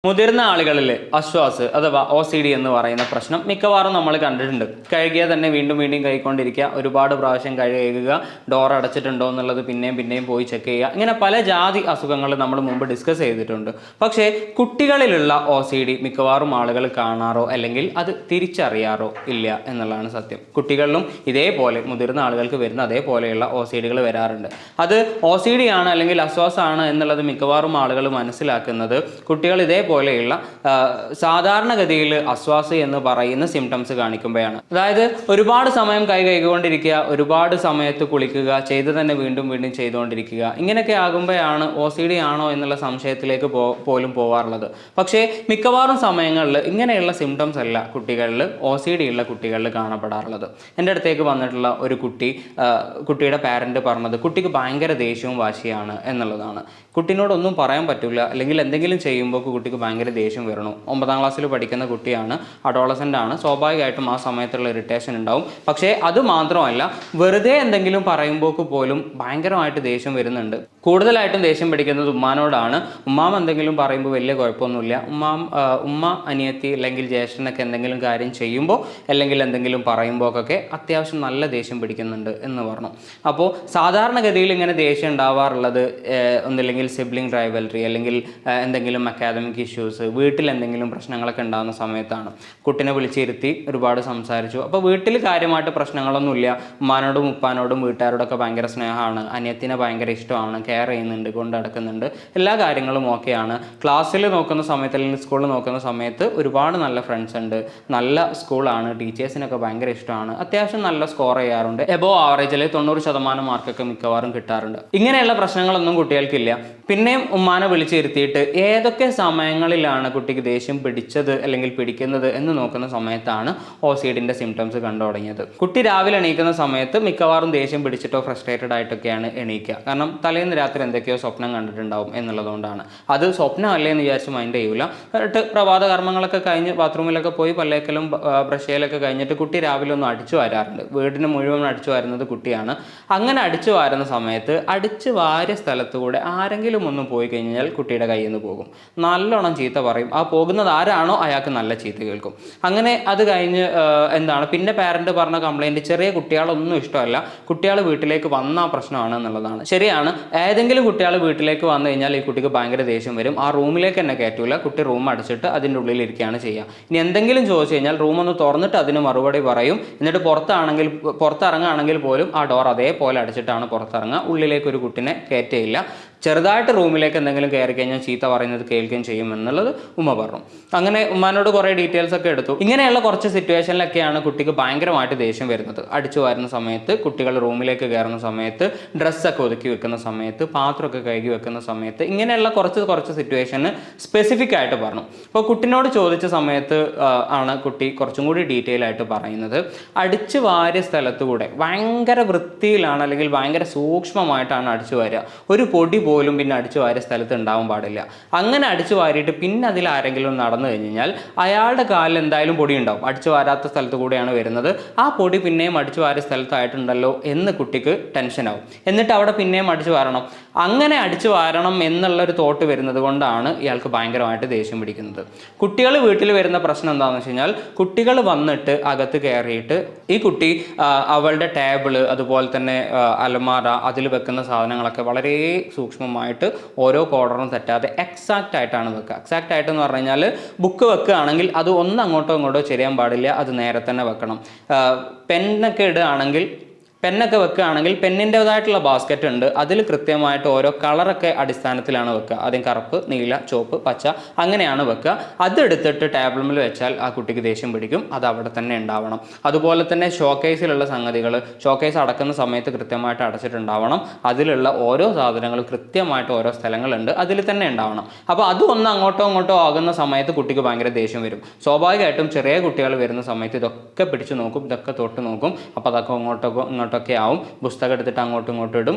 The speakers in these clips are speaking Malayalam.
മുതിർന്ന ആളുകളിൽ അശ്വാസ് അഥവാ OCD എന്ന് പറയുന്ന പ്രശ്നം മിക്കവാറും നമ്മൾ കണ്ടിട്ടുണ്ട്. കഴുകിയാൽ തന്നെ വീണ്ടും വീണ്ടും കൈക്കൊണ്ടിരിക്കുക, ഒരുപാട് പ്രാവശ്യം കഴുകുക, ഡോർ അടച്ചിട്ടുണ്ടോ എന്നുള്ളത് പിന്നെയും പോയി ചെക്ക് ചെയ്യുക. ഇങ്ങനെ പല ജാതി അസുഖങ്ങൾ നമ്മൾ മുമ്പ് ഡിസ്കസ് ചെയ്തിട്ടുണ്ട്. പക്ഷേ കുട്ടികളിലുള്ള OCD മിക്കവാറും ആളുകൾ കാണാറോ അല്ലെങ്കിൽ അത് തിരിച്ചറിയാറോ ഇല്ല എന്നുള്ളതാണ് സത്യം. കുട്ടികളിലും ഇതേപോലെ മുതിർന്ന ആളുകൾക്ക് വരുന്ന അതേപോലെയുള്ള OCDകൾ വരാറുണ്ട്. അത് OCD ആണ് അല്ലെങ്കിൽ അശ്വാസമാണ് എന്നുള്ളത് മിക്കവാറും ആളുകൾ മനസ്സിലാക്കുന്നത് കുട്ടികൾ പോലെയുള്ള സാധാരണഗതിയിൽ അശ്വാസി എന്ന് പറയുന്ന സിംറ്റംസ് കാണിക്കുമ്പോഴാണ്. അതായത് ഒരുപാട് സമയം കൈകൊണ്ടിരിക്കുക, ഒരുപാട് സമയത്ത് കുളിക്കുക, ചെയ്ത് തന്നെ വീണ്ടും ചെയ്തുകൊണ്ടിരിക്കുക, ഇങ്ങനെയൊക്കെ ആകുമ്പോഴാണ് OCD ആണോ എന്നുള്ള സംശയത്തിലേക്ക് പോലും പോവാറുള്ളത്. പക്ഷേ മിക്കവാറും സമയങ്ങളിൽ ഇങ്ങനെയുള്ള സിംറ്റംസ് അല്ല കുട്ടികളിൽ OCD ഉള്ള കുട്ടികളിൽ കാണപ്പെടാറുള്ളത്. എൻ്റെ അടുത്തേക്ക് വന്നിട്ടുള്ള ഒരു കുട്ടിയുടെ പാരന്റ് പറഞ്ഞത് കുട്ടിക്ക് ഭയങ്കര ദേഷ്യവും വാശിയാണ് എന്നുള്ളതാണ്. കുട്ടീനോടൊന്നും പറയാൻ പറ്റില്ല, അല്ലെങ്കിൽ എന്തെങ്കിലും ചെയ്യുമ്പോൾ കുട്ടിക്ക് ഭയങ്കര ദേഷ്യം വരണം. 9ാം ക്ലാസ്സിൽ പഠിക്കുന്ന കുട്ടിയാണ്, അഡോളസൻ്റ് ആണ്, സ്വാഭാവികമായിട്ടും ആ സമയത്തുള്ള ഇറിറ്റേഷൻ ഉണ്ടാവും. പക്ഷേ അത് മാത്രമല്ല, വെറുതെ എന്തെങ്കിലും പറയുമ്പോൾ പോലും ഭയങ്കരമായിട്ട് ദേഷ്യം വരുന്നുണ്ട്. കൂടുതലായിട്ടും ദേഷ്യം പിടിക്കുന്നത് ഉമ്മാനോടാണ്. ഉമ്മാം എന്തെങ്കിലും പറയുമ്പോൾ വലിയ കുഴപ്പമൊന്നുമില്ല. ഉമ്മ അനിയത്തി അല്ലെങ്കിൽ ജ്യേഷ്ഠനൊക്കെ എന്തെങ്കിലും കാര്യം ചെയ്യുമ്പോൾ അല്ലെങ്കിൽ എന്തെങ്കിലും പറയുമ്പോഴൊക്കെ അത്യാവശ്യം നല്ല ദേഷ്യം പിടിക്കുന്നുണ്ട് എന്ന് പറഞ്ഞു. അപ്പോൾ സാധാരണഗതിയിൽ ഇങ്ങനെ ദേഷ്യം ഉണ്ടാവാറുള്ളത് ഒന്നില്ലെങ്കിൽ സിബ്ലിംഗ് റൈവൽറി അല്ലെങ്കിൽ എന്തെങ്കിലും അക്കാദമിക് ഇഷ്യൂസ്, വീട്ടിൽ എന്തെങ്കിലും പ്രശ്നങ്ങളൊക്കെ ഉണ്ടാകുന്ന സമയത്താണ്. കുട്ടിനെ വിളിച്ചിരുത്തി ഒരുപാട് സംസാരിച്ചു. അപ്പോൾ വീട്ടിൽ കാര്യമായിട്ട് പ്രശ്നങ്ങളൊന്നുമില്ല. ഉമ്മാനോടും ഉപ്പാനോടും വീട്ടുകാരോടൊക്കെ ഭയങ്കര സ്നേഹമാണ്, അനിയത്തിനെ ഭയങ്കര ഇഷ്ടമാണ്, കെയർ ചെയ്യുന്നുണ്ട്, കൊണ്ട് നടക്കുന്നുണ്ട്, എല്ലാ കാര്യങ്ങളും ഓക്കെയാണ്. ക്ലാസ്സിൽ നോക്കുന്ന സമയത്ത് അല്ലെങ്കിൽ സ്കൂളിൽ നോക്കുന്ന സമയത്ത് ഒരുപാട് നല്ല ഫ്രണ്ട്സ് ഉണ്ട്, നല്ല സ്കൂളാണ്, ടീച്ചേഴ്സിനൊക്കെ ഭയങ്കര ഇഷ്ടമാണ്, അത്യാവശ്യം നല്ല സ്കോർ ചെയ്യാറുണ്ട്, എബോ ആവറേജിൽ 90% മാർക്കൊക്കെ മിക്കവാറും കിട്ടാറുണ്ട്. ഇങ്ങനെയുള്ള പ്രശ്നങ്ങളൊന്നും കുട്ടികൾക്കില്ല. പിന്നെയും ഉമ്മാനെ വിളിച്ചിരുത്തിയിട്ട് ഏതൊക്കെ സമയങ്ങളിലാണ് കുട്ടിക്ക് ദേഷ്യം പിടിച്ചത് അല്ലെങ്കിൽ പിടിക്കുന്നത് എന്ന് നോക്കുന്ന സമയത്താണ് OCDന്റെ സിംറ്റംസ് കണ്ടു തുടങ്ങിയത്. കുട്ടി രാവിലെ എണീക്കുന്ന സമയത്ത് മിക്കവാറും ദേഷ്യം പിടിച്ചിട്ടോ ഫ്രസ്ട്രേറ്റഡ് ആയിട്ടൊക്കെയാണ് എണീക്കുക. കാരണം തലേന്ന് രാത്രി എന്തൊക്കെയോ സ്വപ്നം കണ്ടിട്ടുണ്ടാവും എന്നുള്ളതുകൊണ്ടാണ്. അത് സ്വപ്നമല്ലേ എന്ന് വിചാരിച്ച് മൈൻഡ് ചെയ്യൂല. എന്നിട്ട് പ്രഭാത കർമ്മങ്ങളൊക്കെ കഴിഞ്ഞ് ബാത്റൂമിലൊക്കെ പോയി പല്ലേക്കലും ബ്രഷ് ചെയ്യലൊക്കെ കഴിഞ്ഞിട്ട് കുട്ടി രാവിലെ ഒന്ന് അടിച്ചു വാരാറുണ്ട്. വീടിന് മുഴുവൻ അടിച്ചു വാരുന്നത് കുട്ടിയാണ്. അങ്ങനെ അടിച്ചു വാരുന്ന സമയത്ത് അടിച്ചു വാരിയ സ്ഥലത്തുകൂടെ ആരെങ്കിലും ഒന്നും പോയി കഴിഞ്ഞാൽ കുട്ടിയുടെ കയ്യിൽ നിന്ന് പോകും. നല്ലോണം ചീത്ത പറയും. ആ പോകുന്നത് ആരാണോ അയാൾക്ക് നല്ല ചീത്ത കേൾക്കും. അങ്ങനെ അത് കഴിഞ്ഞ് പിന്നെ പാരന്റ് പറഞ്ഞ കംപ്ലൈൻറ്റ്, ചെറിയ കുട്ടികളൊന്നും ഇഷ്ടമല്ല, കുട്ടികൾ വീട്ടിലേക്ക് വന്ന പ്രശ്നമാണ് എന്നുള്ളതാണ്. ശരിയാണ്, ഏതെങ്കിലും കുട്ടികൾ വീട്ടിലേക്ക് വന്നു കഴിഞ്ഞാൽ ഈ കുട്ടിക്ക് ഭയങ്കര ദേഷ്യം വരും. ആ റൂമിലേക്ക് തന്നെ കയറ്റൂല, കുട്ടി റൂം അടിച്ചിട്ട് അതിൻ്റെ ഉള്ളിലിരിക്കുകയാണ് ചെയ്യുക. ഇനി എന്തെങ്കിലും ചോദിച്ചു കഴിഞ്ഞാൽ റൂം ഒന്ന് തുറന്നിട്ട് അതിന് മറുപടി പറയും. എന്നിട്ട് പുറത്തിറങ്ങുകയാണെങ്കിൽ പോലും ആ ഡോർ അതേപോലെ അടിച്ചിട്ടാണ് പുറത്തിറങ്ങുക. ഉള്ളിലേക്ക് ഒരു കുട്ടിനെ കയറ്റയില്ല. ചെറുതായിട്ട് റൂമിലേക്ക് എന്തെങ്കിലും കയറി കഴിഞ്ഞാൽ ചീത്ത പറയുന്നത് കേൾക്കുകയും ചെയ്യും എന്നുള്ളത് ഉമ്മ പറഞ്ഞു. അങ്ങനെ ഉമ്മാനോട് കുറേ ഡീറ്റെയിൽസ് ഒക്കെ എടുത്തു. ഇങ്ങനെയുള്ള കുറച്ച് സിറ്റുവേഷനിലൊക്കെയാണ് കുട്ടിക്ക് ഭയങ്കരമായിട്ട് ദേഷ്യം വരുന്നത്. അടിച്ചു വരുന്ന സമയത്ത്, കുട്ടികൾ റൂമിലേക്ക് കയറുന്ന സമയത്ത്, ഡ്രസ്സൊക്കെ ഒതുക്കി വെക്കുന്ന സമയത്ത്, പാത്രമൊക്കെ കഴുകി വെക്കുന്ന സമയത്ത്, ഇങ്ങനെയുള്ള കുറച്ച് സിറ്റുവേഷന് സ്പെസിഫിക് ആയിട്ട് പറഞ്ഞു. അപ്പോൾ കുട്ടിനോട് ചോദിച്ച സമയത്ത് ആണ് കുട്ടി കുറച്ചും കൂടി ഡീറ്റെയിൽ ആയിട്ട് പറയുന്നത്. അടിച്ചു വാരിയ സ്ഥലത്തുകൂടെ ഭയങ്കര വൃത്തിയിലാണ് അല്ലെങ്കിൽ ഭയങ്കര സൂക്ഷ്മമായിട്ടാണ് അടിച്ചു വാരുക. ഒരു പൊടി പോലും പിന്നെ അടിച്ചു വാരിയ സ്ഥലത്ത് ഉണ്ടാവാൻ പാടില്ല. അങ്ങനെ അടിച്ചു വാരിയിട്ട് പിന്നെ അതിൽ ആരെങ്കിലും നടന്നു കഴിഞ്ഞാൽ അയാളുടെ കാലിൽ എന്തായാലും പൊടി ഉണ്ടാവും. അടിച്ചു വാരാത്ത സ്ഥലത്ത് കൂടെയാണ് വരുന്നത്. ആ പൊടി പിന്നെയും അടിച്ചു വാരിയ സ്ഥലത്തായിട്ടുണ്ടല്ലോ എന്ന് കുട്ടിക്ക് ടെൻഷനാവും. എന്നിട്ട് അവിടെ പിന്നെയും അടിച്ചു വാരണം. അങ്ങനെ അടിച്ചു വാരണം എന്നുള്ളൊരു തോട്ട് വരുന്നത് കൊണ്ടാണ് ഇയാൾക്ക് ഭയങ്കരമായിട്ട് ദേഷ്യം പിടിക്കുന്നത്. കുട്ടികൾ വീട്ടിൽ വരുന്ന പ്രശ്നം എന്താണെന്ന് വെച്ച് കഴിഞ്ഞാൽ, കുട്ടികൾ വന്നിട്ട് അകത്ത് കയറിയിട്ട് ഈ കുട്ടി അവളുടെ ടേബിള്, അതുപോലെ തന്നെ അലമാര, അതിൽ വെക്കുന്ന സാധനങ്ങളൊക്കെ വളരെ സൂക്ഷ്മമായിട്ട് ഓരോ കോർണറും തെറ്റാതെ എക്സാക്റ്റ് ആയിട്ടാണ് വെക്കുക. എക്സാക്റ്റ് ആയിട്ടെന്ന് പറഞ്ഞു കഴിഞ്ഞാൽ, ബുക്ക് വെക്കുകയാണെങ്കിൽ അത് ഒന്ന് അങ്ങോട്ടോ ഇങ്ങോട്ടോ ചെരിയാൻ പാടില്ല, അത് നേരെ തന്നെ വെക്കണം. പെന്നൊക്കെ വെക്കുകയാണെങ്കിൽ പെന്നിൻ്റെതായിട്ടുള്ള ബാസ്ക്കറ്റ് ഉണ്ട്, അതിൽ കൃത്യമായിട്ട് ഓരോ കളറൊക്കെ അടിസ്ഥാനത്തിലാണ് വെക്കുക. ആദ്യം കറുപ്പ്, നീല, ചുവപ്പ്, പച്ച, അങ്ങനെയാണ് വെക്കുക. അതെടുത്തിട്ട് ടേബിളിൽ വെച്ചാൽ ആ കുട്ടിക്ക് ദേഷ്യം പിടിക്കും. അത് അവിടെ തന്നെ ഉണ്ടാവണം. അതുപോലെ തന്നെ ഷോക്കേസിലുള്ള സംഗതികൾ, ഷോക്കേസ് അടക്കുന്ന സമയത്ത് കൃത്യമായിട്ട് അടച്ചിട്ടുണ്ടാവണം. അതിലുള്ള ഓരോ സാധനങ്ങളും കൃത്യമായിട്ട് ഓരോ സ്ഥലങ്ങളുണ്ട്, അതിൽ തന്നെ ഉണ്ടാവണം. അപ്പോൾ അത് ഒന്ന് അങ്ങോട്ടോ ഇങ്ങോട്ടോ ആകുന്ന സമയത്ത് കുട്ടിക്ക് ഭയങ്കര ദേഷ്യം വരും. സ്വാഭാവികമായിട്ടും ചെറിയ കുട്ടികൾ വരുന്ന സമയത്ത് ഇതൊക്കെ പിടിച്ചു നോക്കും, ഇതൊക്കെ തൊട്ട് നോക്കും. അപ്പോൾ അതൊക്കെ ഇങ്ങോട്ടോ ഇങ്ങോട്ടൊക്കെ ആവും. പുസ്തകം എടുത്തിട്ട് അങ്ങോട്ടും ഇങ്ങോട്ടും ഇടും,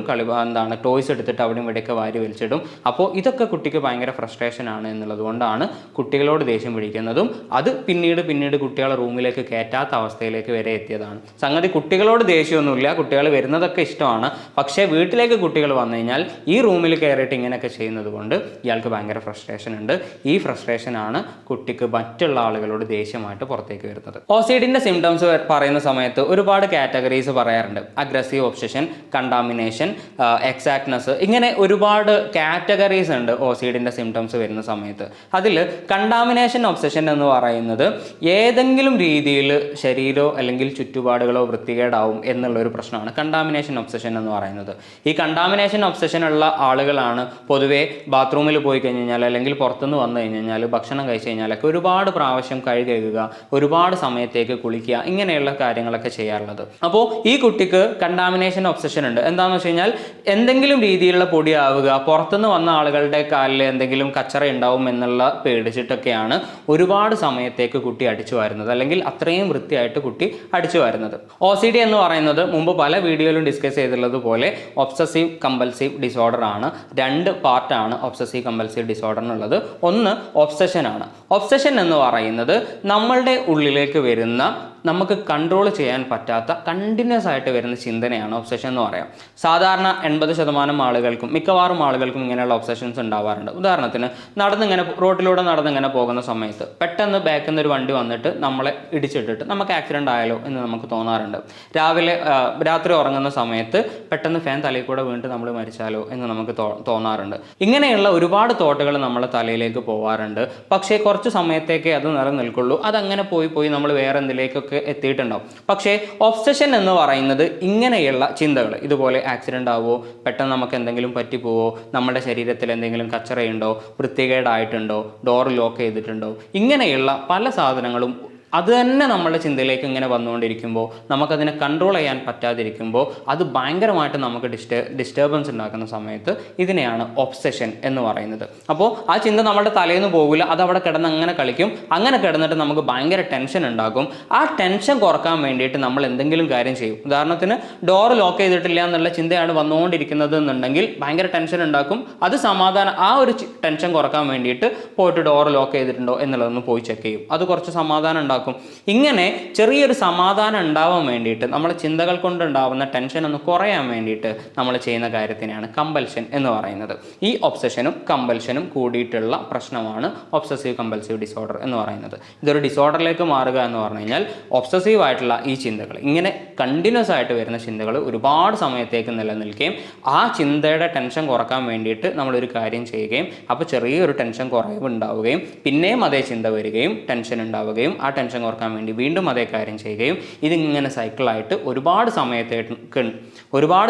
ടോയ്സ് എടുത്തിട്ട് അവിടെയും ഇവിടെയൊക്കെ വാരി വലിച്ചിടും. അപ്പോൾ ഇതൊക്കെ കുട്ടിക്ക് ഭയങ്കര ഫ്രസ്ട്രേഷൻ ആണ് എന്നുള്ളത് കൊണ്ടാണ് കുട്ടികളോട് ദേഷ്യം പിടിക്കുന്നതും അത് പിന്നീട് കുട്ടികളെ റൂമിലേക്ക് കയറ്റാത്ത അവസ്ഥയിലേക്ക് വരെ എത്തിയതാണ്. സംഗതി കുട്ടികളോട് ദേഷ്യമൊന്നുമില്ല, കുട്ടികൾ വരുന്നതൊക്കെ ഇഷ്ടമാണ്. പക്ഷേ വീട്ടിലേക്ക് കുട്ടികൾ വന്നു കഴിഞ്ഞാൽ ഈ റൂമിൽ കയറിയിട്ട് ഇങ്ങനെയൊക്കെ ചെയ്യുന്നത് കൊണ്ട് ഇയാൾക്ക് ഭയങ്കര ഫ്രസ്ട്രേഷൻ ഉണ്ട്. ഈ ഫ്രസ്ട്രേഷനാണ് കുട്ടിക്ക് മറ്റുള്ള ആളുകളോട് ദേഷ്യമായിട്ട് പുറത്തേക്ക് വരുന്നത്. OCDന്റെ സിംറ്റംസ് പറയുന്ന സമയത്ത് ഒരുപാട് കാറ്റഗറീസ് പറയാറുണ്ട്. അഗ്രസീവ് ഒബ്സഷൻ, കണ്ടാമിനേഷൻ, എക്സാക്ട്നെസ്, ഇങ്ങനെ ഒരുപാട് കാറ്റഗറീസ് ഉണ്ട് OCDന്റെ സിംറ്റംസ് വരുന്ന സമയത്ത്. അതിൽ കണ്ടാമിനേഷൻ ഒബ്സഷൻ എന്ന് പറയുന്നത് ഏതെങ്കിലും രീതിയിൽ ശരീരമോ അല്ലെങ്കിൽ ചുറ്റുപാടുകളോ വൃത്തികേടാവും എന്നുള്ളൊരു പ്രശ്നമാണ് കണ്ടാമിനേഷൻ ഒബ്സഷൻ എന്ന് പറയുന്നത്. ഈ കണ്ടാമിനേഷൻ ഒബ്സഷൻ ഉള്ള ആളുകളാണ് പൊതുവേ ബാത്റൂമിൽ പോയി കഴിഞ്ഞാൽ അല്ലെങ്കിൽ പുറത്തുനിന്ന് വന്നു കഴിഞ്ഞാൽ ഭക്ഷണം കഴിച്ചു കഴിഞ്ഞാലൊക്കെ ഒരുപാട് പ്രാവശ്യം കൈ കഴുകുക, ഒരുപാട് സമയത്തേക്ക് കുളിക്കുക, ഇങ്ങനെയുള്ള കാര്യങ്ങളൊക്കെ ചെയ്യാറുള്ളത്. അപ്പോൾ ഈ കുട്ടിക്ക് കണ്ടാമിനേഷൻ ഒബ്സഷൻ ഉണ്ട്. എന്താണെന്ന് വെച്ച് കഴിഞ്ഞാൽ എന്തെങ്കിലും രീതിയിലുള്ള പൊടിയാവുക, പുറത്തുനിന്ന് വന്ന ആളുകളുടെ കാലിൽ എന്തെങ്കിലും കച്ചറ ഉണ്ടാവും എന്നുള്ള പേടിച്ചിട്ടൊക്കെയാണ് ഒരുപാട് സമയത്തേക്ക് കുട്ടി അടിച്ചു വരുന്നത്, അല്ലെങ്കിൽ അത്രയും വൃത്തിയായിട്ട് കുട്ടി അടിച്ചു വരുന്നത്. OCD എന്ന് പറയുന്നത് മുമ്പ് പല വീഡിയോയിലും ഡിസ്കസ് ചെയ്തിട്ടുള്ളത് പോലെ ഒബ്സസീവ് കമ്പൽസീവ് ഡിസോർഡർ ആണ്. 2 പാർട്ടാണ് ഒബ്സസീവ് കമ്പൽസീവ് ഡിസോർഡറിനുള്ളത്. ഒന്ന് ഒബ്സഷൻ ആണ്. ഒബ്സഷൻ എന്ന് പറയുന്നത് നമ്മളുടെ ഉള്ളിലേക്ക് വരുന്ന, നമുക്ക് കൺട്രോൾ ചെയ്യാൻ പറ്റാത്ത കണ്ടിന്യൂസ് ആയിട്ട് വരുന്ന ചിന്തനയാണ് ഒബ്സഷൻ എന്ന് പറയാം. സാധാരണ 80% ആളുകൾക്കും മിക്കവാറും ആളുകൾക്കും ഇങ്ങനെയുള്ള ഒബ്സഷൻസ് ഉണ്ടാവാറുണ്ട്. ഉദാഹരണത്തിന് റോഡിലൂടെ നടന്നിങ്ങനെ പോകുന്ന സമയത്ത് പെട്ടെന്ന് ബാക്കിൽ നിന്ന് ഒരു വണ്ടി വന്നിട്ട് നമ്മളെ ഇടിച്ചിട്ടിട്ട് നമുക്ക് ആക്സിഡൻ്റ് ആയാലോ എന്ന് നമുക്ക് തോന്നാറുണ്ട്. രാത്രി ഉറങ്ങുന്ന സമയത്ത് പെട്ടെന്ന് ഫാൻ തലയിൽ കൂടെ വീണിട്ട് നമ്മൾ മരിച്ചാലോ എന്ന് നമുക്ക് തോന്നാറുണ്ട്. ഇങ്ങനെയുള്ള ഒരുപാട് തോട്ടുകൾ നമ്മളെ തലയിലേക്ക് പോകാറുണ്ട്. പക്ഷേ കുറച്ച് സമയത്തേക്ക് അത് നിലനിൽക്കുള്ളൂ. അതങ്ങനെ പോയി നമ്മൾ വേറെ എന്തിലേക്കൊക്കെ എത്തിയിട്ടുണ്ടാവും. പക്ഷേ ഒബ്സഷൻ എന്ന് പറയുന്നത് ഇങ്ങനെയുള്ള ചിന്തകൾ, ഇതുപോലെ ആക്സിഡൻ്റ് ആവുമോ, പെട്ടെന്ന് നമുക്ക് എന്തെങ്കിലും പറ്റിപ്പോവോ, നമ്മുടെ ശരീരത്തിൽ എന്തെങ്കിലും കച്ചറയുണ്ടോ, വൃത്തികേടായിട്ടുണ്ടോ, ഡോർ ലോക്ക് ചെയ്തിട്ടുണ്ടോ, ഇങ്ങനെയുള്ള പല സാധനങ്ങളും അത് തന്നെ നമ്മളുടെ ചിന്തയിലേക്ക് ഇങ്ങനെ വന്നുകൊണ്ടിരിക്കുമ്പോൾ, നമുക്കതിനെ കൺട്രോൾ ചെയ്യാൻ പറ്റാതിരിക്കുമ്പോൾ, അത് ഭയങ്കരമായിട്ട് നമുക്ക് ഡിസ്റ്റർബൻസ് ഉണ്ടാക്കുന്ന സമയത്ത് ഇതിനെയാണ് ഒബ്സഷൻ എന്ന് പറയുന്നത്. അപ്പോൾ ആ ചിന്ത നമ്മുടെ തലയിൽ നിന്ന് പോകില്ല, അത് അവിടെ കിടന്ന് അങ്ങനെ കളിക്കും. അങ്ങനെ കിടന്നിട്ട് നമുക്ക് ഭയങ്കര ടെൻഷൻ ഉണ്ടാകും. ആ ടെൻഷൻ കുറക്കാൻ വേണ്ടിയിട്ട് നമ്മൾ എന്തെങ്കിലും കാര്യം ചെയ്യും. ഉദാഹരണത്തിന് ഡോർ ലോക്ക് ചെയ്തിട്ടില്ല എന്നുള്ള ചിന്തയാണ് വന്നുകൊണ്ടിരിക്കുന്നത് എന്നുണ്ടെങ്കിൽ ഭയങ്കര ടെൻഷൻ ഉണ്ടാക്കും. അത് ആ ഒരു ടെൻഷൻ കുറക്കാൻ വേണ്ടിയിട്ട് പോയിട്ട് ഡോർ ലോക്ക് ചെയ്തിട്ടുണ്ടോ എന്നുള്ളതൊന്ന് പോയി ചെക്ക് ചെയ്യും. അത് കുറച്ച് സമാധാനം ഉണ്ടാക്കും. ഇങ്ങനെ ചെറിയൊരു സമാധാനം ഉണ്ടാവാൻ വേണ്ടിയിട്ട്, നമ്മളെ ചിന്തകൾ കൊണ്ടുണ്ടാവുന്ന ടെൻഷൻ ഒന്ന് കുറയാൻ വേണ്ടിയിട്ട് നമ്മൾ ചെയ്യുന്ന കാര്യത്തിനെയാണ് കമ്പൽഷൻ എന്ന് പറയുന്നത്. ഈ ഒബ്സഷനും കമ്പൽഷനും കൂടിയിട്ടുള്ള പ്രശ്നമാണ് ഒബ്സസീവ് കമ്പൽസീവ് ഡിസോർഡർ എന്ന് പറയുന്നത്. ഇതൊരു ഡിസോർഡറിലേക്ക് മാറുക എന്ന് പറഞ്ഞു കഴിഞ്ഞാൽ ഒബ്സസീവ് ആയിട്ടുള്ള ഈ ചിന്തകൾ, ഇങ്ങനെ കണ്ടിന്യൂസ് ആയിട്ട് വരുന്ന ചിന്തകൾ ഒരുപാട് സമയത്തേക്ക് നിലനിൽക്കുകയും ആ ചിന്തയുടെ ടെൻഷൻ കുറക്കാൻ വേണ്ടിയിട്ട് നമ്മളൊരു കാര്യം ചെയ്യുകയും അപ്പോൾ ചെറിയൊരു ടെൻഷൻ കുറവ് ഉണ്ടാവുകയും പിന്നെയും അതേ ചിന്ത വരികയും ടെൻഷൻ ഉണ്ടാവുകയും ആ ടെൻഷൻ കുറക്കാൻ വേണ്ടി വീണ്ടും അതേ കാര്യം ചെയ്യുകയും ഇതിങ്ങനെ സൈക്കിളായിട്ട് ഒരുപാട്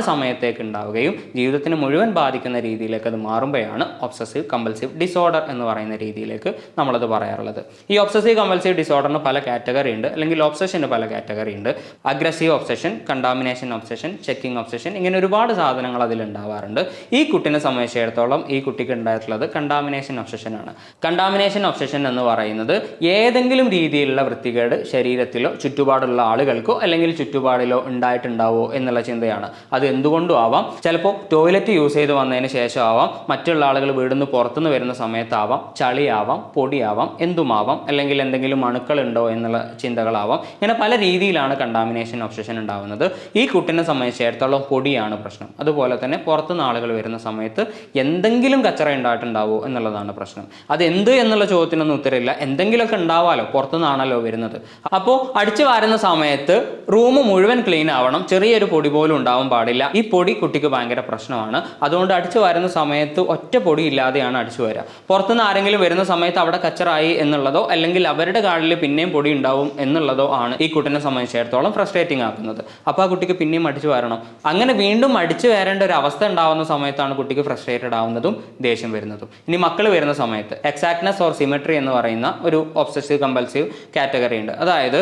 സമയത്തേക്ക് ഉണ്ടാവുകയും ജീവിതത്തിന് മുഴുവൻ ബാധിക്കുന്ന രീതിയിലേക്ക് അത് മാറുമ്പോഴാണ് ഒബ്സസീവ് കമ്പൽസീവ് ഡിസോർഡർ എന്ന് പറയുന്ന രീതിയിലേക്ക് നമ്മളത് പറയാറുള്ളത്. ഈ ഒബ്സസീവ് കമ്പൽസീവ് ഡിസോർഡറിന് പല കാറ്റഗറി ഉണ്ട്, അല്ലെങ്കിൽ ഒബ്സഷന് പല കാറ്റഗറി ഉണ്ട്. Aggressive obsession, contamination obsession, checking obsession, ഇങ്ങനെ ഒരുപാട് സാധനങ്ങൾ അതിലുണ്ടാവാറുണ്ട്. ഈ കുട്ടിനെ സംബന്ധിച്ചിടത്തോളം ഈ കുട്ടിക്ക് ഉണ്ടായിട്ടുള്ളത് കണ്ടാമിനേഷൻ ഒബ്സഷൻ ആണ്. കണ്ടാമിനേഷൻ ഒബ്സഷൻ എന്ന് പറയുന്നത് ഏതെങ്കിലും രീതിയിലുള്ള വൃത്തികേട് ശരീരത്തിലോ ചുറ്റുപാടുള്ള ആളുകൾക്കോ അല്ലെങ്കിൽ ചുറ്റുപാടിലോ ഉണ്ടായിട്ടുണ്ടാവോ എന്നുള്ള ചിന്തയാണ്. അത് എന്തുകൊണ്ടും ആവാം. ചിലപ്പോൾ ടോയ്ലറ്റ് യൂസ് ചെയ്ത് വന്നതിന് ശേഷം ആവാം, മറ്റുള്ള ആളുകൾ വീടിന്ന് പുറത്തുനിന്ന് വരുന്ന സമയത്താവാം, ചളിയാവാം, പൊടിയാവാം, എന്തുമാവാം, അല്ലെങ്കിൽ എന്തെങ്കിലും അണുക്കളുണ്ടോ എന്നുള്ള ചിന്തകളാവാം. ഇങ്ങനെ പല രീതിയിലാണ് കണ്ടാമിനേഷൻ ഒബ്സഷൻ ഉണ്ടാവുന്നത്. ഈ കുട്ടിനെ സംബന്ധിച്ചിടത്തോളം പൊടിയാണ് പ്രശ്നം. അതുപോലെ തന്നെ പുറത്തുനിന്ന് ആളുകൾ വരുന്ന സമയത്ത് എന്തെങ്കിലും കച്ചറ ഉണ്ടായിട്ടുണ്ടാവോ എന്നുള്ളതാണ് പ്രശ്നം. അത് എന്ത് എന്നുള്ള ചോദ്യത്തിനൊന്നും ഉത്തരമില്ല. എന്തെങ്കിലുമൊക്കെ ഉണ്ടാവാലോ, പുറത്തുനിന്നാണല്ലോ വരുന്നത്. അപ്പോൾ അടിച്ചു വാരുന്ന സമയത്ത് റൂം മുഴുവൻ ക്ലീൻ ആവണം, ചെറിയൊരു പൊടി പോലും ഉണ്ടാവാൻ പാടില്ല. ഈ പൊടി കുട്ടിക്ക് ഭയങ്കര പ്രശ്നമാണ്. അതുകൊണ്ട് അടിച്ചു വാരുന്ന സമയത്ത് ഒറ്റ പൊടി ഇല്ലാതെയാണ് അടിച്ചു വരിക. പുറത്തുനിന്ന് ആരെങ്കിലും വരുന്ന സമയത്ത് അവിടെ കച്ചറായി എന്നുള്ളതോ അല്ലെങ്കിൽ അവരുടെ കാലിൽ പിന്നെയും പൊടി ഉണ്ടാവും എന്നുള്ളതോ ആണ് ഈ കുട്ടിനെ സംബന്ധിച്ചിടത്തോളം ഫ്രസ്ട്രേറ്റിംഗ് ആക്കുന്നത്. അപ്പോൾ ആ കുട്ടിക്ക് പിന്നെയും അടിച്ചു വരണം. അങ്ങനെ വീണ്ടും അടിച്ചു വരേണ്ട ഒരു അവസ്ഥ ഉണ്ടാവുന്ന സമയത്താണ് കുട്ടിക്ക് ഫ്രസ്ട്രേറ്റഡ് ആവുന്നതും ദേഷ്യം വരുന്നതും. ഇനി മക്കൾ വരുന്ന സമയത്ത് എക്സാക്ട്നെസ് ഓർ സിമെട്രി എന്ന് പറയുന്ന ഒരു ഒബ്സസീവ് കമ്പൽസീവ് കാറ്റഗറി ഉണ്ട്. അതായത്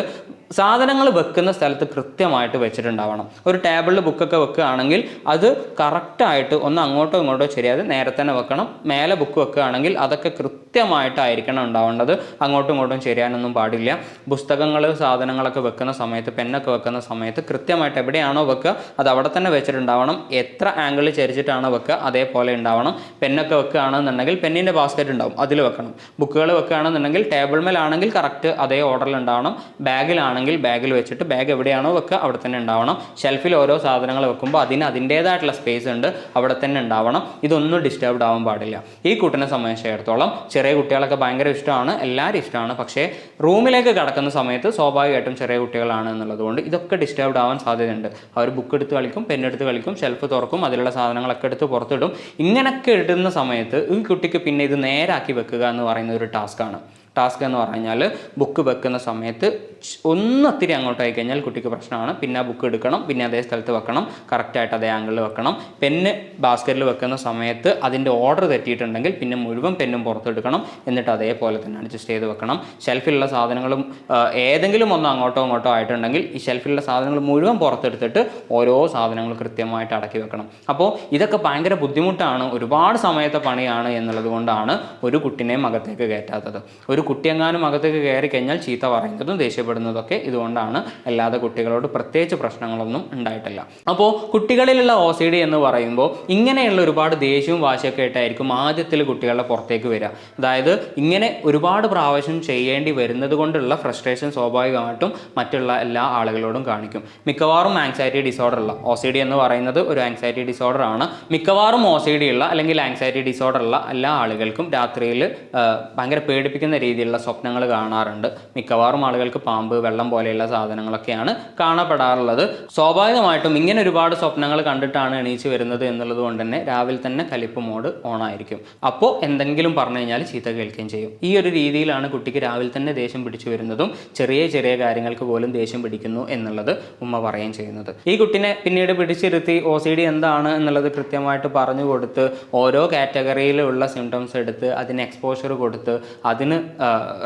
സാധനങ്ങൾ വെക്കുന്ന സ്ഥലത്ത് കൃത്യമായിട്ട് വെച്ചിട്ടുണ്ടാവണം. ഒരു ടേബിളിൽ ബുക്കൊക്കെ വെക്കുകയാണെങ്കിൽ അത് കറക്റ്റായിട്ട് ഒന്ന് അങ്ങോട്ടോ ഇങ്ങോട്ടോ ശരിയാതെ നേരെ തന്നെ വെക്കണം. മേലെ ബുക്ക് വെക്കുകയാണെങ്കിൽ അതൊക്കെ കൃത്യമായിട്ടായിരിക്കണം ഉണ്ടാവേണ്ടത്, അങ്ങോട്ടും ഇങ്ങോട്ടും ശരിയാനൊന്നും പാടില്ല. പുസ്തകങ്ങൾ സാധനങ്ങളൊക്കെ വെക്കുന്ന സമയത്ത്, പെന്നൊക്കെ വെക്കുന്ന സമയത്ത് കൃത്യമായിട്ട് എവിടെയാണോ വെക്കുക അത് അവിടെ തന്നെ വെച്ചിട്ടുണ്ടാവണം. എത്ര ആംഗിളിൽ ചരിച്ചിട്ടാണോ വെക്കുക അതേപോലെ ഉണ്ടാവണം. പെന്നൊക്കെ വെക്കുകയാണെന്നുണ്ടെങ്കിൽ പെന്നിൻ്റെ ബാസ്ക്കറ്റ് ഉണ്ടാവും, അതിൽ വെക്കണം. ബുക്കുകൾ വെക്കുകയാണെന്നുണ്ടെങ്കിൽ ടേബിൾ മേലാണെങ്കിൽ കറക്റ്റ് അതേ ഓർഡറിൽ ഉണ്ടാവണം. ബാഗിലാണെങ്കിൽ ബാഗിൽ വെച്ചിട്ട് ബാഗ് എവിടെയാണോ വെക്കുക അവിടെ തന്നെ ഉണ്ടാവണം. ഷെൽഫിൽ ഓരോ സാധനങ്ങൾ വെക്കുമ്പോൾ അതിൻ്റേതായിട്ടുള്ള സ്പേസ് ഉണ്ട്, അവിടെ തന്നെ ഉണ്ടാവണം. ഇതൊന്നും ഡിസ്റ്റർബ്ഡ് ആവാൻ പാടില്ല. ഈ കുട്ടിനെ സംബന്ധിച്ചിടത്തോളം ചെറിയ കുട്ടികളൊക്കെ ഭയങ്കര ഇഷ്ടമാണ്, എല്ലാവരും ഇഷ്ടമാണ്. പക്ഷേ റൂമിലേക്ക് കടക്കുന്ന സമയത്ത് സ്വാഭാവികമായിട്ടും ചെറിയ കുട്ടികളാണ് എന്നുള്ളതുകൊണ്ട് ഇതൊക്കെ ഡിസ്റ്റർബ്ഡ് ആവാൻ സാധ്യതയുണ്ട്. അവർ ബുക്ക് എടുത്ത് കളിക്കും, പെന്നെടുത്ത് കളിക്കും, ഷെൽഫ് തുറക്കും, അതിലുള്ള സാധനങ്ങളൊക്കെ എടുത്ത് പുറത്തിടും. ഇങ്ങനെയൊക്കെ ഇടുന്ന സമയത്ത് ഈ കുട്ടിക്ക് പിന്നെ ഇത് നേരാക്കി വെക്കുക എന്ന് പറയുന്ന ഒരു ടാസ്ക്കാണ്. ടാസ്ക് എന്ന് പറഞ്ഞാൽ ബുക്ക് വെക്കുന്ന സമയത്ത് ഒന്നൊത്തിരി അങ്ങോട്ടായി കഴിഞ്ഞാൽ കുട്ടിക്ക് പ്രശ്നമാണ്. പിന്നെ ആ ബുക്ക് എടുക്കണം, പിന്നെ അതേ സ്ഥലത്ത് വെക്കണം, കറക്റ്റായിട്ട് അതേ ആംഗിളിൽ വെക്കണം. പെന്ന് ബാസ്ക്കറ്റിൽ വെക്കുന്ന സമയത്ത് അതിൻ്റെ ഓർഡർ തെറ്റിയിട്ടുണ്ടെങ്കിൽ പിന്നെ മുഴുവൻ പെന്നും പുറത്തെടുക്കണം, എന്നിട്ട് അതേപോലെ തന്നെ അഡ്ജസ്റ്റ് ചെയ്ത് വെക്കണം. ഷെൽഫിലുള്ള സാധനങ്ങളും ഏതെങ്കിലും ഒന്ന് അങ്ങോട്ടോ ഇങ്ങോട്ടോ ആയിട്ടുണ്ടെങ്കിൽ ഈ ഷെൽഫിലുള്ള സാധനങ്ങൾ മുഴുവൻ പുറത്തെടുത്തിട്ട് ഓരോ സാധനങ്ങൾ കൃത്യമായിട്ട് അടക്കി വെക്കണം. അപ്പോൾ ഇതൊക്കെ ഭയങ്കര ബുദ്ധിമുട്ടാണ്, ഒരുപാട് സമയത്തെ പണിയാണ് എന്നുള്ളത് കൊണ്ടാണ് ഒരു കുട്ടിനെയും അകത്തേക്ക് കയറ്റാത്തത്. ഒരു കുട്ടിയെങ്ങാനും അകത്തേക്ക് കയറി കഴിഞ്ഞാൽ ചീത്ത പറയുന്നതും ദേഷ്യപ്പെടുന്നതൊക്കെ ഇതുകൊണ്ടാണ്. അല്ലാതെ കുട്ടികളോട് പ്രത്യേകിച്ച് പ്രശ്നങ്ങളൊന്നും ഉണ്ടായിട്ടില്ല. അപ്പോൾ കുട്ടികളിലുള്ള OCD എന്ന് പറയുമ്പോൾ ഇങ്ങനെയുള്ള ഒരുപാട് ദേഷ്യവും വാശിയൊക്കെ ആയിട്ടായിരിക്കും ആദ്യത്തിൽ കുട്ടികളുടെ പുറത്തേക്ക് വരിക. അതായത് ഇങ്ങനെ ഒരുപാട് പ്രാവശ്യം ചെയ്യേണ്ടി വരുന്നത് കൊണ്ടുള്ള ഫ്രസ്ട്രേഷൻ സ്വാഭാവികമായിട്ടും മറ്റുള്ള എല്ലാ ആളുകളോടും കാണിക്കും. മിക്കവാറും ആങ്സൈറ്റി ഡിസോർഡർ ഉള്ള OCD എന്ന് പറയുന്നത് ഒരു ആങ്സൈറ്റി ഡിസോർഡർ ആണ്. മിക്കവാറും OCD ഉള്ള അല്ലെങ്കിൽ ആങ്സൈറ്റി ഡിസോർഡർ ഉള്ള എല്ലാ ആളുകൾക്കും രാത്രിയിൽ ഭയങ്കര പേടിപ്പിക്കുന്ന രീതിയിലുള്ള സ്വപ്നങ്ങൾ കാണാറുണ്ട്. മിക്കവാറും ആളുകൾക്ക് പാമ്പ്, വെള്ളം പോലെയുള്ള സാധനങ്ങളൊക്കെയാണ് കാണപ്പെടാറുള്ളത്. സ്വാഭാവികമായിട്ടും ഇങ്ങനെ ഒരുപാട് സ്വപ്നങ്ങൾ കണ്ടിട്ടാണ് എണീച്ച് വരുന്നത് എന്നുള്ളത് കൊണ്ട് തന്നെ രാവിലെ തന്നെ കലിപ്പ് മോഡ് ഓൺ ആയിരിക്കും. അപ്പോൾ എന്തെങ്കിലും പറഞ്ഞു കഴിഞ്ഞാൽ ചീത്ത കേൾക്കുകയും ചെയ്യും. ഈ ഒരു രീതിയിലാണ് കുട്ടിക്ക് രാവിലെ തന്നെ ദേഷ്യം പിടിച്ചു വരുന്നതും ചെറിയ ചെറിയ കാര്യങ്ങൾക്ക് പോലും ദേഷ്യം പിടിക്കുന്നു എന്നുള്ളത് ഉമ്മ പറയുകയും ചെയ്യുന്നത്. ഈ കുട്ടിനെ പിന്നീട് പിടിച്ചിരുത്തി OCD എന്താണ് എന്നുള്ളത് കൃത്യമായിട്ട് പറഞ്ഞു കൊടുത്ത് ഓരോ കാറ്റഗറിയിലുള്ള സിംറ്റംസ് എടുത്ത് അതിന് എക്സ്പോഷർ കൊടുത്ത് അതിന്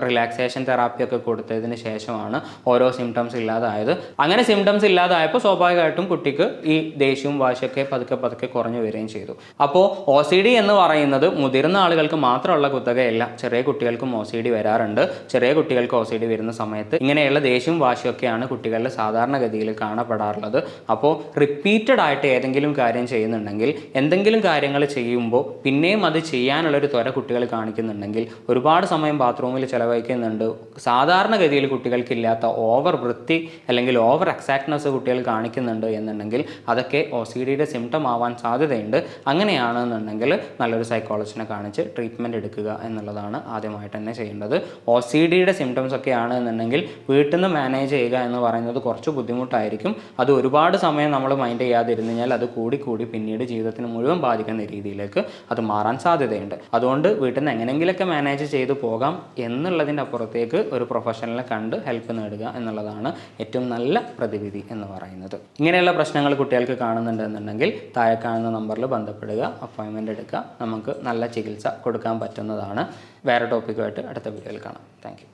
റിലാക്സേഷൻ തെറാപ്പിയൊക്കെ കൊടുത്തതിന് ശേഷമാണ് ഓരോ സിംറ്റംസ് ഇല്ലാതായത്. അങ്ങനെ സിംറ്റംസ് ഇല്ലാതായപ്പോൾ സ്വാഭാവികമായിട്ടും കുട്ടിക്ക് ഈ ദേഷ്യവും വാശിയൊക്കെ പതുക്കെ പതുക്കെ കുറഞ്ഞു വരികയും ചെയ്തു. അപ്പോൾ OCD എന്ന് പറയുന്നത് മുതിർന്ന ആളുകൾക്ക് മാത്രമുള്ള കുത്തകയല്ല, ചെറിയ കുട്ടികൾക്കും OCD വരാറുണ്ട്. ചെറിയ കുട്ടികൾക്ക് OCD വരുന്ന സമയത്ത് ഇങ്ങനെയുള്ള ദേഷ്യവും വാശിയൊക്കെയാണ് കുട്ടികളുടെ സാധാരണഗതിയിൽ കാണപ്പെടാറുള്ളത്. അപ്പോൾ റിപ്പീറ്റഡ് ആയിട്ട് ഏതെങ്കിലും കാര്യം ചെയ്യുന്നുണ്ടെങ്കിൽ, എന്തെങ്കിലും കാര്യങ്ങൾ ചെയ്യുമ്പോൾ പിന്നെയും അത് ചെയ്യാനുള്ളൊരു ത്വര കുട്ടികൾ കാണിക്കുന്നുണ്ടെങ്കിൽ, ഒരുപാട് സമയം ബാത്റൂമിൽ ചിലവഴിക്കുന്നുണ്ട്, സാധാരണഗതിയിൽ കുട്ടികൾക്കില്ലാത്ത ഓവർ വൃത്തി അല്ലെങ്കിൽ ഓവർ എക്സാക്ട്നെസ് കുട്ടികൾ കാണിക്കുന്നുണ്ട് എന്നുണ്ടെങ്കിൽ അതൊക്കെ OCDയുടെ സിംറ്റം ആവാൻ സാധ്യതയുണ്ട്. അങ്ങനെയാണെന്നുണ്ടെങ്കിൽ നല്ലൊരു സൈക്കോളജിസ്റ്റിനെ കാണിച്ച് ട്രീറ്റ്മെൻറ്റ് എടുക്കുക എന്നുള്ളതാണ് ആദ്യമായിട്ട് തന്നെ ചെയ്യേണ്ടത്. OCDയുടെ സിംറ്റംസ് ഒക്കെ ആണെന്നുണ്ടെങ്കിൽ വീട്ടിൽ നിന്ന് മാനേജ് ചെയ്യുക എന്ന് പറയുന്നത് കുറച്ച് ബുദ്ധിമുട്ടായിരിക്കും. അത് ഒരുപാട് സമയം നമ്മൾ മൈൻഡ് ചെയ്യാതിരുന്നു കഴിഞ്ഞാൽ അത് കൂടി പിന്നീട് ജീവിതത്തിന് മുഴുവൻ ബാധിക്കുന്ന രീതിയിലേക്ക് അത് മാറാൻ സാധ്യതയുണ്ട്. അതുകൊണ്ട് വീട്ടിൽ നിന്ന് എങ്ങനെയെങ്കിലൊക്കെ മാനേജ് ചെയ്ത് പോകാം എന്നുള്ളതിൻ്റെ അപ്പുറത്തേക്ക് ഒരു പ്രൊഫഷണലിനെ കണ്ട് ഹെൽപ്പ് നേടുക എന്നുള്ളതാണ് ഏറ്റവും നല്ല പ്രതിവിധി എന്ന് പറയുന്നത്. ഇങ്ങനെയുള്ള പ്രശ്നങ്ങൾ കുട്ടികൾക്ക് കാണുന്നുണ്ടെന്നുണ്ടെങ്കിൽ താഴെ കാണുന്ന നമ്പറിൽ ബന്ധപ്പെടുക, അപ്പോയിൻമെൻ്റ് എടുക്കുക, നമുക്ക് നല്ല ചികിത്സ കൊടുക്കാൻ പറ്റുന്നതാണ്. വേറെ ടോപ്പിക്കുമായിട്ട് അടുത്ത വീഡിയോയിൽ കാണാം. Thank you.